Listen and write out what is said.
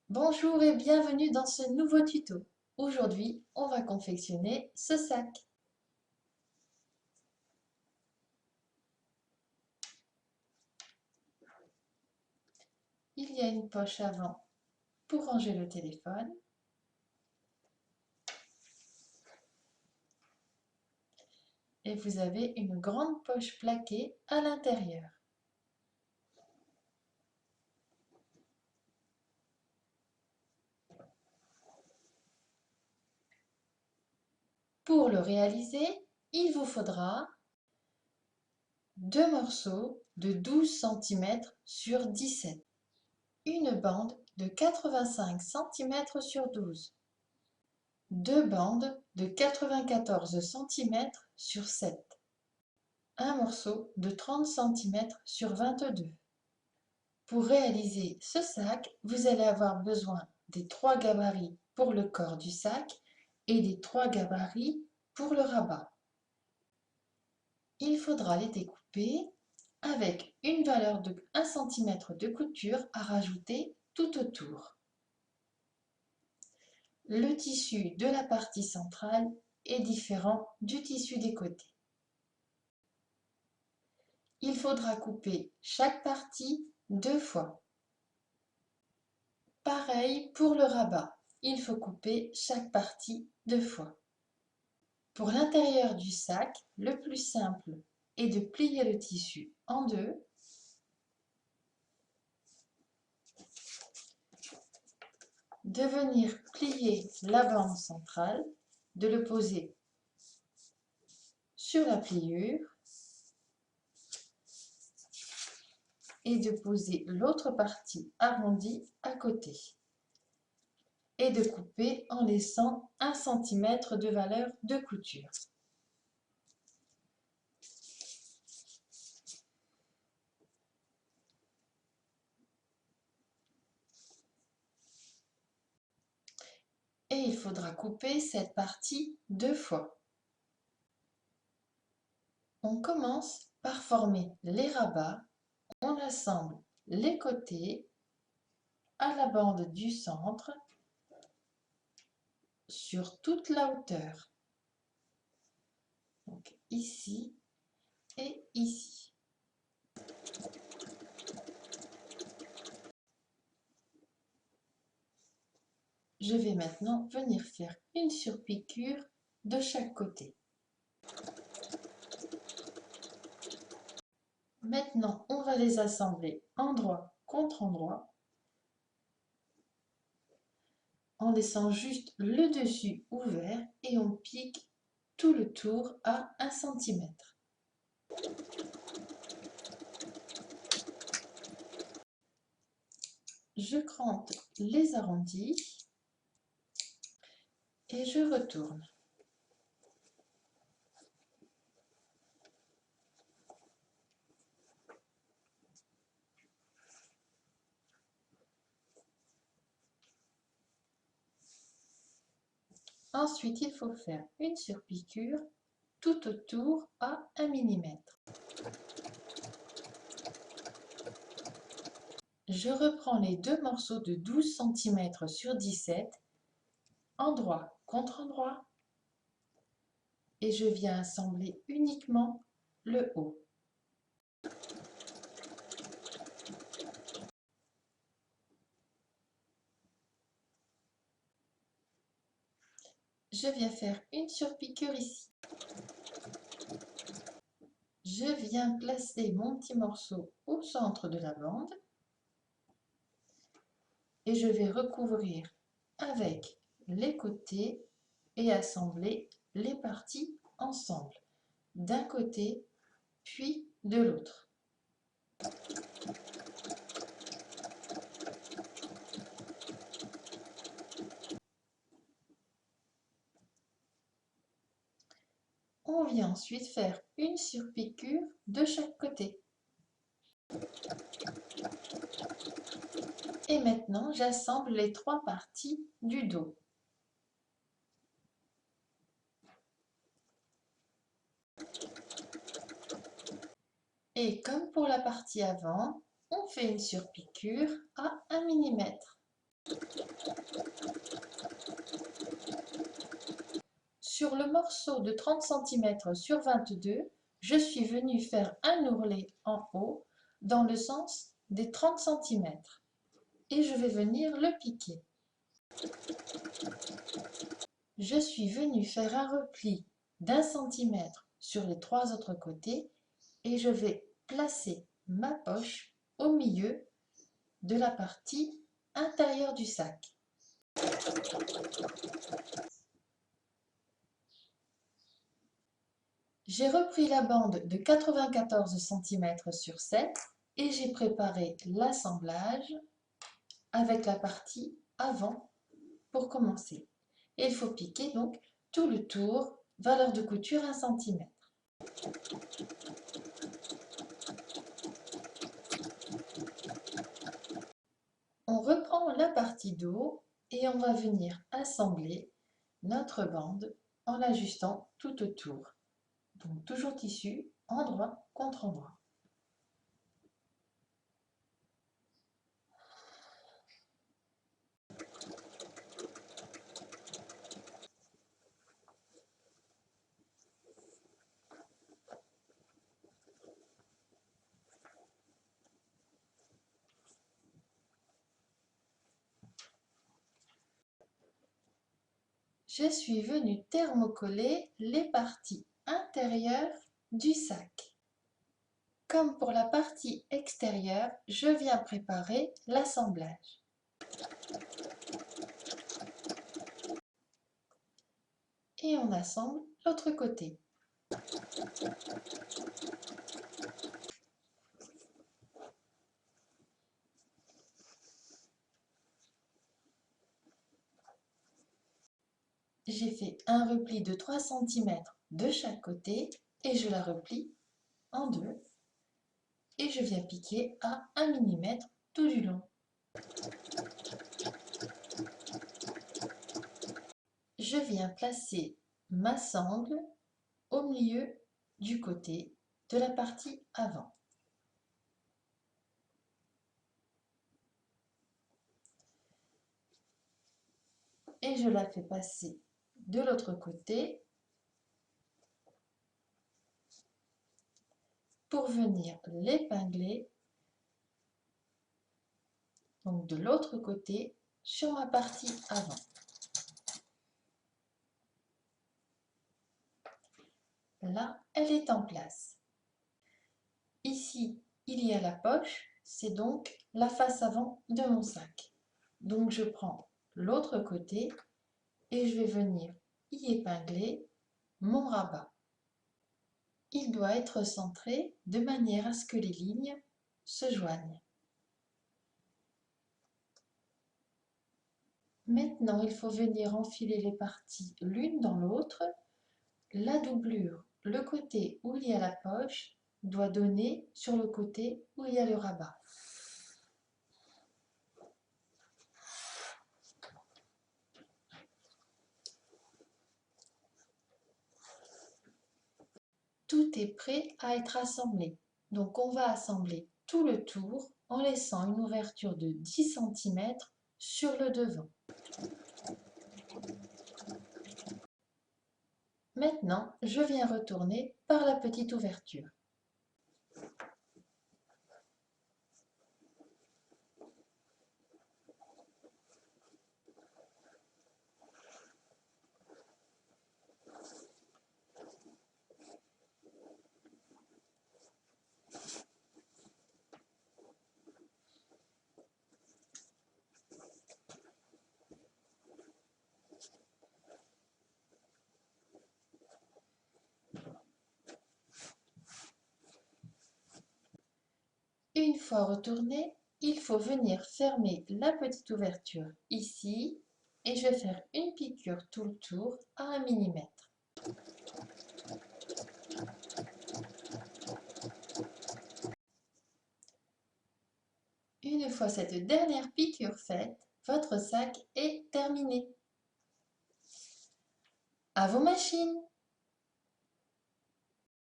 Bonjour et bienvenue dans ce nouveau tuto. Aujourd'hui, on va confectionner ce sac. Il y a une poche avant pour ranger le téléphone. Et vous avez une grande poche plaquée à l'intérieur. Pour le réaliser, il vous faudra deux morceaux de 12 cm sur 17, une bande de 85 cm sur 12, deux bandes de 94 cm sur 7, un morceau de 30 cm sur 22. Pour réaliser ce sac, vous allez avoir besoin des 3 gabarits pour le corps du sac et des 3 gabarits pour le rabat. Il faudra les découper avec une valeur de 1 cm de couture à rajouter tout autour. Le tissu de la partie centrale est différent du tissu des côtés. Il faudra couper chaque partie 2 fois. Pareil pour le rabat, il faut couper chaque partie 2 fois. Pour l'intérieur du sac, le plus simple est de plier le tissu en deux, de venir plier la bande centrale, de le poser sur la pliure et de poser l'autre partie arrondie à côté et de couper en laissant 1 cm de valeur de couture. Et il faudra couper cette partie 2 fois. On commence par former les rabats. On assemble les côtés à la bande du centre sur toute la hauteur. Donc ici et ici. Je vais maintenant venir faire une surpiqûre de chaque côté. Maintenant, on va les assembler endroit contre endroit en laissant juste le dessus ouvert et on pique tout le tour à 1 cm. Je crante les arrondis et je retourne. Ensuite, il faut faire une surpiqûre tout autour à 1 mm. Je reprends les deux morceaux de 12 cm sur 17, endroit contre endroit, et je viens assembler uniquement le haut. Je viens faire une surpiqûre ici. Je viens placer mon petit morceau au centre de la bande et je vais recouvrir avec les côtés et assembler les parties ensemble, d'un côté puis de l'autre. On vient ensuite faire une surpiqûre de chaque côté. Et maintenant, j'assemble les 3 parties du dos. Et comme pour la partie avant, on fait une surpiqûre à 1 mm. Sur le morceau de 30 cm sur 22, je suis venue faire un ourlet en haut dans le sens des 30 cm et je vais venir le piquer. Je suis venue faire un repli d'1 centimètre sur les 3 autres côtés et je vais placer ma poche au milieu de la partie intérieure du sac. J'ai repris la bande de 94 cm sur 7 et j'ai préparé l'assemblage avec la partie avant pour commencer. Et il faut piquer donc tout le tour, valeur de couture 1 cm. On reprend la partie dos et on va venir assembler notre bande en l'ajustant tout autour. Donc toujours tissu, endroit contre endroit. Je suis venue thermocoller les parties intérieures du sac. Comme pour la partie extérieure, je viens préparer l'assemblage. Et on assemble l'autre côté. J'ai fait un repli de 3 cm de chaque côté et je la replie en deux et je viens piquer à 1 mm tout du long. Je viens placer ma sangle au milieu du côté de la partie avant. Et je la fais passer de l'autre côté pour venir l'épingler donc de l'autre côté sur ma partie avant. Là, elle est en place. Ici, il y a la poche, c'est donc la face avant de mon sac. Donc je prends l'autre côté et je vais venir y épingler mon rabat. Il doit être centré de manière à ce que les lignes se joignent. Maintenant, il faut venir enfiler les parties l'une dans l'autre. La doublure, le côté où il y a la poche, doit donner sur le côté où il y a le rabat. Tout est prêt à être assemblé. Donc on va assembler tout le tour en laissant une ouverture de 10 cm sur le devant. Maintenant, je viens retourner par la petite ouverture. Une fois retourné, il faut venir fermer la petite ouverture ici et je vais faire une piqûre tout le tour à 1 mm. Une fois cette dernière piqûre faite, votre sac est terminé. À vos machines!